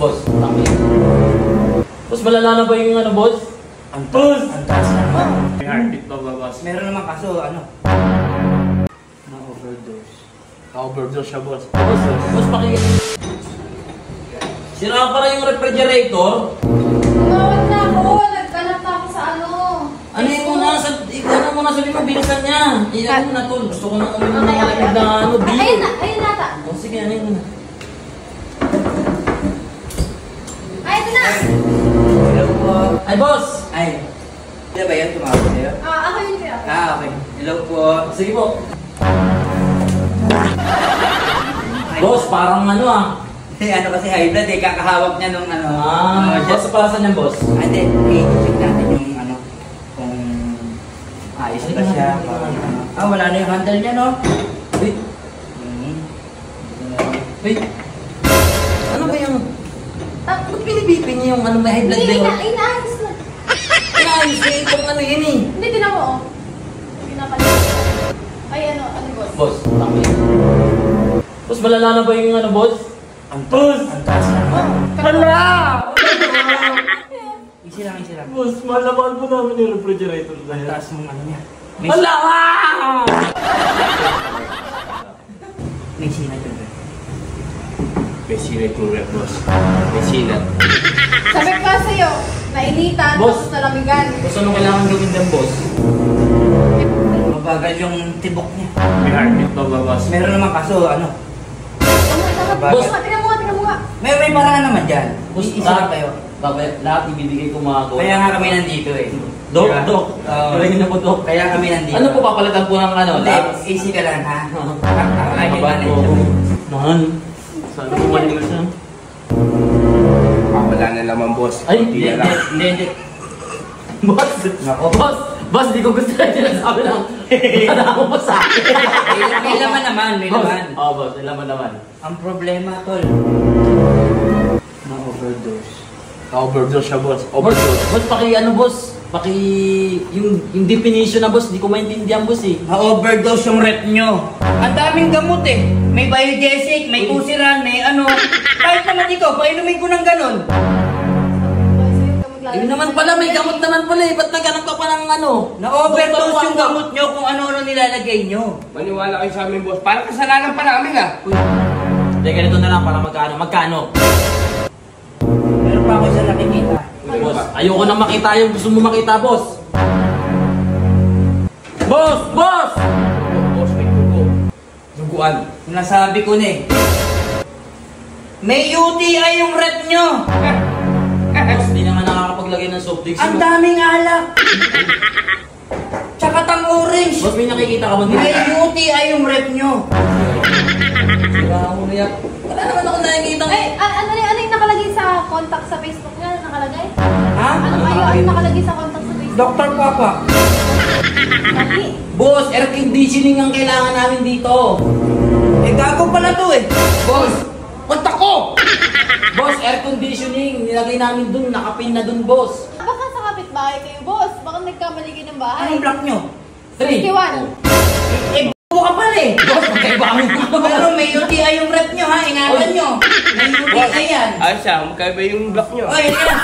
Boss, tangin. Boss, malala na ba yung ano, boss? Antas naman. May heartbeat pa ba, boss? Meron naman kaso, ano? Na-overdose. Na-overdose siya, boss. Boss, sira pa rin yung refrigerator. Tumawag na ako. Nagkalat na ako sa ano. Ano yung muna sabi mo, bilisan niya. Iyan mo na tol. Gusto ko nang uminom ng malamig na ano, beer. Ayun na ta. O sige, ano yun muna. Ay, ito na. Hello po. Ay, boss! Ay, di ba yan? Tumawag sa'yo? Ako yun kaya. Okay. Hello po. Sige po. Boss, parang ano ah. Ano kasi high blood eh, kakahawak niya nung ano. Boss, pala saan yan, boss? Hindi, i-check natin yung ano, kung ayos ba siya. Wala na yung handle niya, no? Wait. Wait. Ano ba yung... Ba't pinibipin niya yung ano, may high blood ba yun? Inaayos na. Inaayos na itong ano yun eh. Hindi, tinan mo, oh. Pinapalit. Ay, ano, boss? Boss, tangin. Boss, malala na ba yung ano, boss? Antas naman. Hala! Easy lang. Boss, malaman po namin yung refrigerator na yan. Taas mong ano niya. Hala! May sinat yun. May sinat yung rep, boss. May sinat. Sabi ko sa'yo, nainitan, Boss. tapos nalamigan. Boss, ano kailangan gawin din, boss? Mabagal yung tibok niya. May heartbeat pa ba, boss? Meron naman kaso, ano? Boss, tingnan mo nga. May paraan naman dyan. Boss, Isa kayo. Lahat ibibigay ko mga gold. Kaya nga kami nandito eh. Dok, Diba? dok. Galing na po, dok. Kaya kami nandito. Ano po papalitan po ng ano? Hindi, Labs? easy ka lang ha. Ay, Ay, ba po? Man. Sana po malimas na. Wala na naman, boss. Ay, Hindi na lang. Hindi. Boss! Nako. Boss, di ko gusto na sinasabi lang. Wala akong masakit. May laman naman, may laman. Oo, boss. May laman naman. Ang problema, tol. Na-overdose. Na-overdose siya, boss. Boss, Overdose. boss, paki yung definition na boss, di ko maintindihan boss eh. Na-overdose yung rep nyo. Ang daming gamot eh. May biogesic, may kusiran, may ano. Kahit naman ikaw, painumin ko ng ganon. Yun naman pala, may gamot naman pala eh. Ba't naghanap ka pa ng ano? Na-overdose yung gamot nyo kung ano-ano nilalagay nyo. Maniwala kayo sa amin, boss. Parang kasalanan pa namin, ah. Hindi, ganito na lang para magkano. Magkano? Meron pa ako isa nakikita. Boss, ayoko na makita yung gusto mo makita, boss. Boss! Boss! Boss, may dugo. Duguan. Nasabi ko na eh. May UTI yung rep nyo. Boss, di naman nakakapaglagay ng soft drinks. Ang daming alak. Tsaka tang orange. Boss, may nakikita ka ba dito? May UTI yung rep nyo. Wala ako na yan. Wala naman ako nakikita. Ay, ano yung nakalagay sa contact sa Facebook niya? Nakalagay? Ha? Ano yung nakalagay sa contact sa Facebook? Dr. Papa. Lagi. Boss, air conditioning ang kailangan namin dito. Eh gago pala to eh. Boss, punta ko! Boss, air conditioning. Nilagay namin dun, nakapin na dun, boss. Baka sa kapitbahay kayo, boss. Baka nagkamali kayo ng bahay. Anong block nyo? 3. 61. Buka pala eh. Boss, magkaiba kami dito. Pero may UTI yung rep nyo ha. Ingatan nyo. May UTI yan. Ayos siya, magkaiba yung block nyo. Oy, yan.